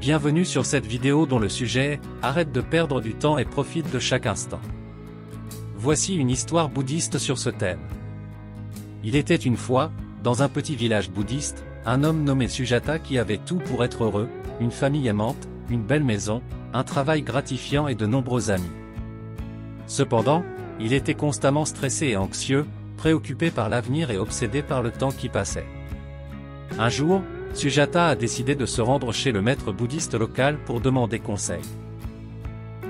Bienvenue sur cette vidéo dont le sujet est « Arrête de perdre du temps et profite de chaque instant ». Voici une histoire bouddhiste sur ce thème. Il était une fois, dans un petit village bouddhiste, un homme nommé Sujata qui avait tout pour être heureux, une famille aimante, une belle maison, un travail gratifiant et de nombreux amis. Cependant, il était constamment stressé et anxieux, préoccupé par l'avenir et obsédé par le temps qui passait. Un jour, Sujata a décidé de se rendre chez le maître bouddhiste local pour demander conseil.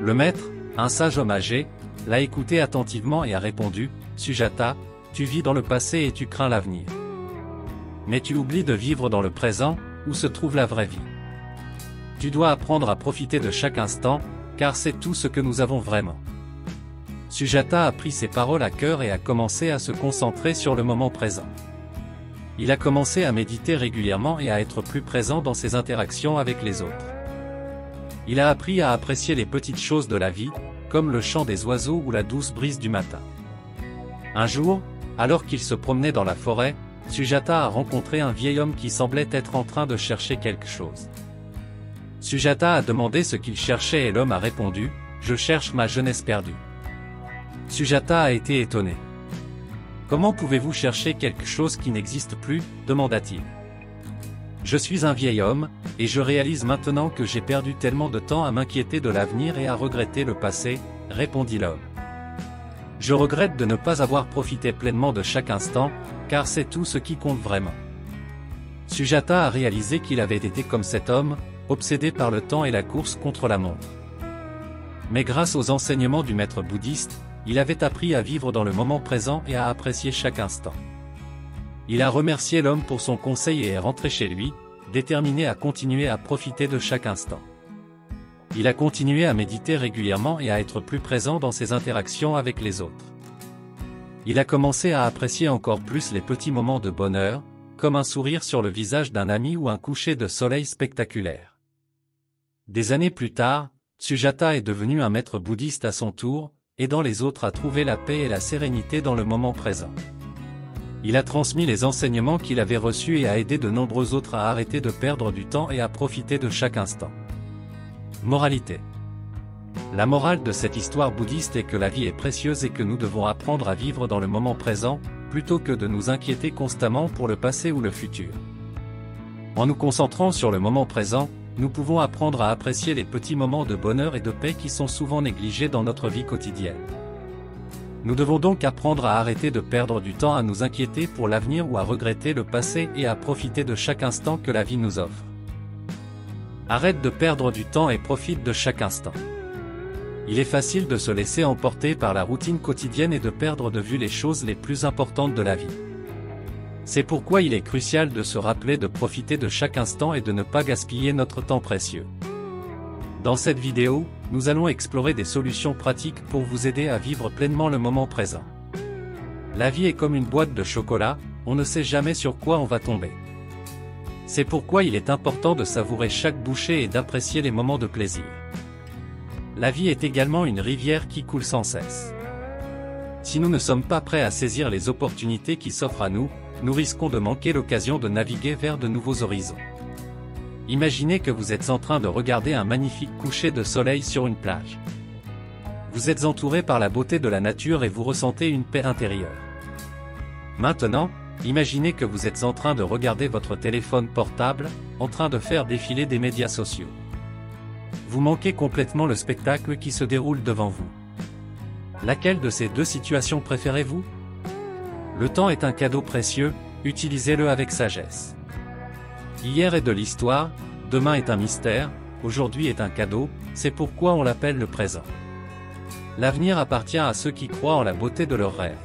Le maître, un sage homme âgé, l'a écouté attentivement et a répondu « Sujata, tu vis dans le passé et tu crains l'avenir. Mais tu oublies de vivre dans le présent, où se trouve la vraie vie. Tu dois apprendre à profiter de chaque instant, car c'est tout ce que nous avons vraiment. » Sujata a pris ces paroles à cœur et a commencé à se concentrer sur le moment présent. Il a commencé à méditer régulièrement et à être plus présent dans ses interactions avec les autres. Il a appris à apprécier les petites choses de la vie, comme le chant des oiseaux ou la douce brise du matin. Un jour, alors qu'il se promenait dans la forêt, Sujata a rencontré un vieil homme qui semblait être en train de chercher quelque chose. Sujata a demandé ce qu'il cherchait et l'homme a répondu « Je cherche ma jeunesse perdue ». Sujata a été étonné. « Comment pouvez-vous chercher quelque chose qui n'existe plus » demanda-t-il. « Je suis un vieil homme, et je réalise maintenant que j'ai perdu tellement de temps à m'inquiéter de l'avenir et à regretter le passé, » répondit l'homme. « Je regrette de ne pas avoir profité pleinement de chaque instant, car c'est tout ce qui compte vraiment. » Sujata a réalisé qu'il avait été comme cet homme, obsédé par le temps et la course contre la montre. Mais grâce aux enseignements du maître bouddhiste, il avait appris à vivre dans le moment présent et à apprécier chaque instant. Il a remercié l'homme pour son conseil et est rentré chez lui, déterminé à continuer à profiter de chaque instant. Il a continué à méditer régulièrement et à être plus présent dans ses interactions avec les autres. Il a commencé à apprécier encore plus les petits moments de bonheur, comme un sourire sur le visage d'un ami ou un coucher de soleil spectaculaire. Des années plus tard, Sujata est devenu un maître bouddhiste à son tour, aidant les autres à trouver la paix et la sérénité dans le moment présent. Il a transmis les enseignements qu'il avait reçus et a aidé de nombreux autres à arrêter de perdre du temps et à profiter de chaque instant. Moralité. La morale de cette histoire bouddhiste est que la vie est précieuse et que nous devons apprendre à vivre dans le moment présent, plutôt que de nous inquiéter constamment pour le passé ou le futur. En nous concentrant sur le moment présent, nous pouvons apprendre à apprécier les petits moments de bonheur et de paix qui sont souvent négligés dans notre vie quotidienne. Nous devons donc apprendre à arrêter de perdre du temps à nous inquiéter pour l'avenir ou à regretter le passé et à profiter de chaque instant que la vie nous offre. Arrête de perdre du temps et profite de chaque instant. Il est facile de se laisser emporter par la routine quotidienne et de perdre de vue les choses les plus importantes de la vie. C'est pourquoi il est crucial de se rappeler de profiter de chaque instant et de ne pas gaspiller notre temps précieux. Dans cette vidéo, nous allons explorer des solutions pratiques pour vous aider à vivre pleinement le moment présent. La vie est comme une boîte de chocolat, on ne sait jamais sur quoi on va tomber. C'est pourquoi il est important de savourer chaque bouchée et d'apprécier les moments de plaisir. La vie est également une rivière qui coule sans cesse. Si nous ne sommes pas prêts à saisir les opportunités qui s'offrent à nous, nous risquons de manquer l'occasion de naviguer vers de nouveaux horizons. Imaginez que vous êtes en train de regarder un magnifique coucher de soleil sur une plage. Vous êtes entouré par la beauté de la nature et vous ressentez une paix intérieure. Maintenant, imaginez que vous êtes en train de regarder votre téléphone portable, en train de faire défiler des médias sociaux. Vous manquez complètement le spectacle qui se déroule devant vous. Laquelle de ces deux situations préférez-vous ? Le temps est un cadeau précieux, utilisez-le avec sagesse. Hier est de l'histoire, demain est un mystère, aujourd'hui est un cadeau, c'est pourquoi on l'appelle le présent. L'avenir appartient à ceux qui croient en la beauté de leurs rêves.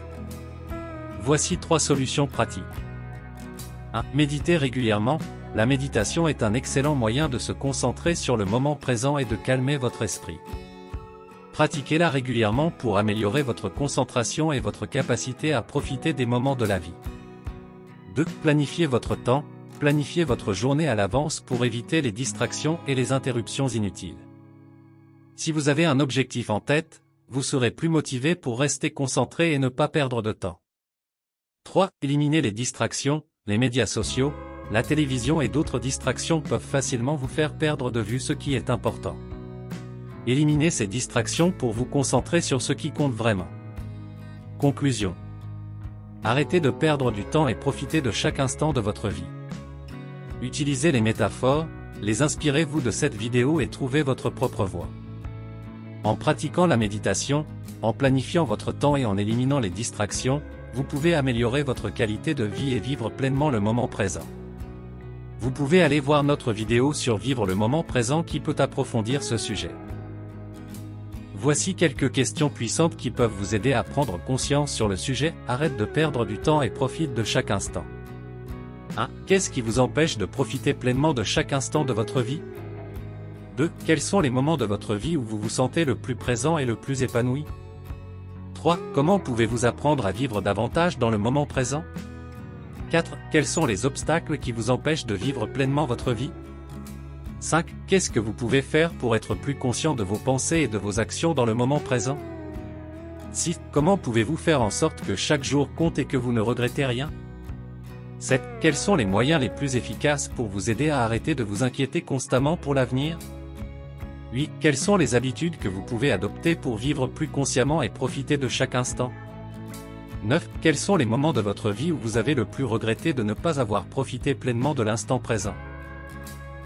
Voici 3 solutions pratiques. 1. Méditer régulièrement. La méditation est un excellent moyen de se concentrer sur le moment présent et de calmer votre esprit. Pratiquez-la régulièrement pour améliorer votre concentration et votre capacité à profiter des moments de la vie. 2. Planifiez votre temps, planifiez votre journée à l'avance pour éviter les distractions et les interruptions inutiles. Si vous avez un objectif en tête, vous serez plus motivé pour rester concentré et ne pas perdre de temps. 3. Éliminez les distractions, les médias sociaux. la télévision et d'autres distractions peuvent facilement vous faire perdre de vue ce qui est important. Éliminez ces distractions pour vous concentrer sur ce qui compte vraiment. Conclusion. Arrêtez de perdre du temps et profitez de chaque instant de votre vie. Utilisez les métaphores, les inspirez-vous de cette vidéo et trouvez votre propre voie. En pratiquant la méditation, en planifiant votre temps et en éliminant les distractions, vous pouvez améliorer votre qualité de vie et vivre pleinement le moment présent. Vous pouvez aller voir notre vidéo sur Vivre le moment présent qui peut approfondir ce sujet. Voici quelques questions puissantes qui peuvent vous aider à prendre conscience sur le sujet. Arrête de perdre du temps et profite de chaque instant. 1. Qu'est-ce qui vous empêche de profiter pleinement de chaque instant de votre vie? 2. Quels sont les moments de votre vie où vous vous sentez le plus présent et le plus épanoui? 3. Comment pouvez-vous apprendre à vivre davantage dans le moment présent? 4. Quels sont les obstacles qui vous empêchent de vivre pleinement votre vie? 5. Qu'est-ce que vous pouvez faire pour être plus conscient de vos pensées et de vos actions dans le moment présent? 6. Comment pouvez-vous faire en sorte que chaque jour compte et que vous ne regrettez rien? 7. Quels sont les moyens les plus efficaces pour vous aider à arrêter de vous inquiéter constamment pour l'avenir? 8. Quelles sont les habitudes que vous pouvez adopter pour vivre plus consciemment et profiter de chaque instant? 9. Quels sont les moments de votre vie où vous avez le plus regretté de ne pas avoir profité pleinement de l'instant présent?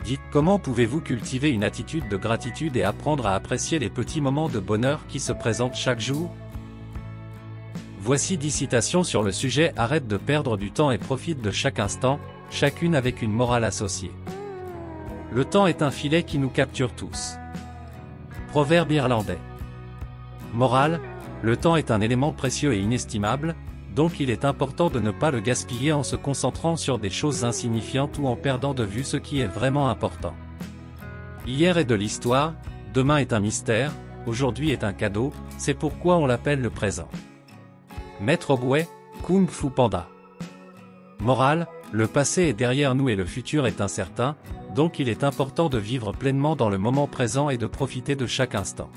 10. Comment pouvez-vous cultiver une attitude de gratitude et apprendre à apprécier les petits moments de bonheur qui se présentent chaque jour? Voici 10 citations sur le sujet. Arrête de perdre du temps et profite de chaque instant, chacune avec une morale associée. Le temps est un filet qui nous capture tous. Proverbe irlandais. Morale, le temps est un élément précieux et inestimable, donc il est important de ne pas le gaspiller en se concentrant sur des choses insignifiantes ou en perdant de vue ce qui est vraiment important. Hier est de l'histoire, demain est un mystère, aujourd'hui est un cadeau, c'est pourquoi on l'appelle le présent. Maître Ogway, Kung Fu Panda. Morale, le passé est derrière nous et le futur est incertain, donc il est important de vivre pleinement dans le moment présent et de profiter de chaque instant.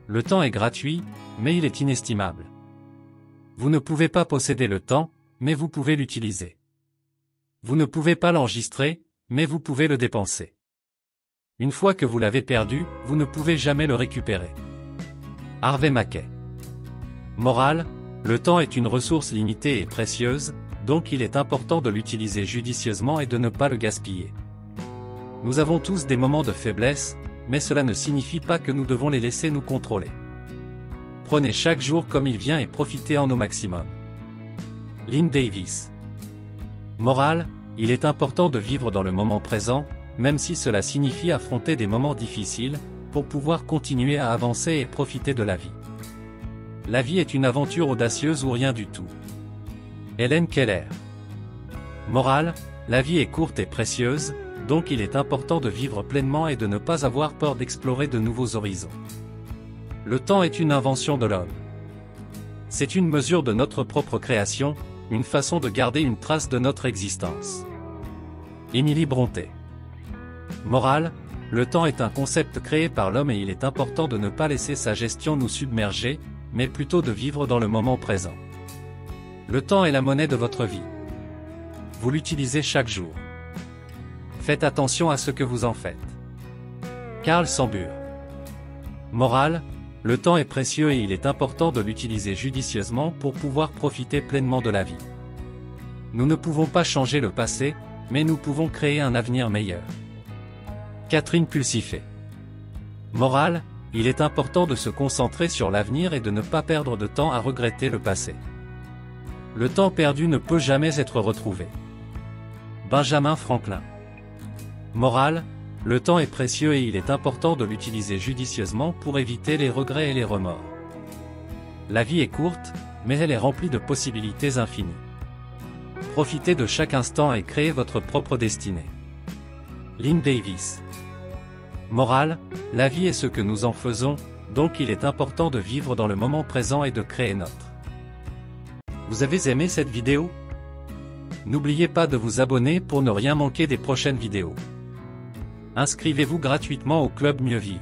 Le temps est gratuit, mais il est inestimable. Vous ne pouvez pas posséder le temps, mais vous pouvez l'utiliser. Vous ne pouvez pas l'enregistrer, mais vous pouvez le dépenser. Une fois que vous l'avez perdu, vous ne pouvez jamais le récupérer. Harvey Mackay. Morale, le temps est une ressource limitée et précieuse, donc il est important de l'utiliser judicieusement et de ne pas le gaspiller. Nous avons tous des moments de faiblesse, mais cela ne signifie pas que nous devons les laisser nous contrôler. Prenez chaque jour comme il vient et profitez-en au maximum. Lynn Davis. Morale, il est important de vivre dans le moment présent, même si cela signifie affronter des moments difficiles, pour pouvoir continuer à avancer et profiter de la vie. La vie est une aventure audacieuse ou rien du tout. Helen Keller. Morale, la vie est courte et précieuse, donc il est important de vivre pleinement et de ne pas avoir peur d'explorer de nouveaux horizons. Le temps est une invention de l'homme. C'est une mesure de notre propre création, une façon de garder une trace de notre existence. Émilie Brontë. Morale, le temps est un concept créé par l'homme et il est important de ne pas laisser sa gestion nous submerger, mais plutôt de vivre dans le moment présent. Le temps est la monnaie de votre vie. Vous l'utilisez chaque jour. Faites attention à ce que vous en faites. Carl Sambur. Morale, le temps est précieux et il est important de l'utiliser judicieusement pour pouvoir profiter pleinement de la vie. Nous ne pouvons pas changer le passé, mais nous pouvons créer un avenir meilleur. Catherine Pulsifet. Morale, il est important de se concentrer sur l'avenir et de ne pas perdre de temps à regretter le passé. Le temps perdu ne peut jamais être retrouvé. Benjamin Franklin. Morale, le temps est précieux et il est important de l'utiliser judicieusement pour éviter les regrets et les remords. La vie est courte, mais elle est remplie de possibilités infinies. Profitez de chaque instant et créez votre propre destinée. Lynn Davis. Morale, la vie est ce que nous en faisons, donc il est important de vivre dans le moment présent et de créer notre. Vous avez aimé cette vidéo? N'oubliez pas de vous abonner pour ne rien manquer des prochaines vidéos. Inscrivez-vous gratuitement au Club Mieux Vivre.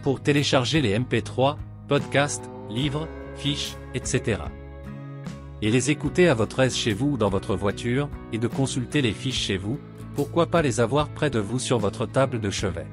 Pour télécharger les MP3, podcasts, livres, fiches, etc. et les écouter à votre aise chez vous ou dans votre voiture, et de consulter les fiches chez vous, pourquoi pas les avoir près de vous sur votre table de chevet.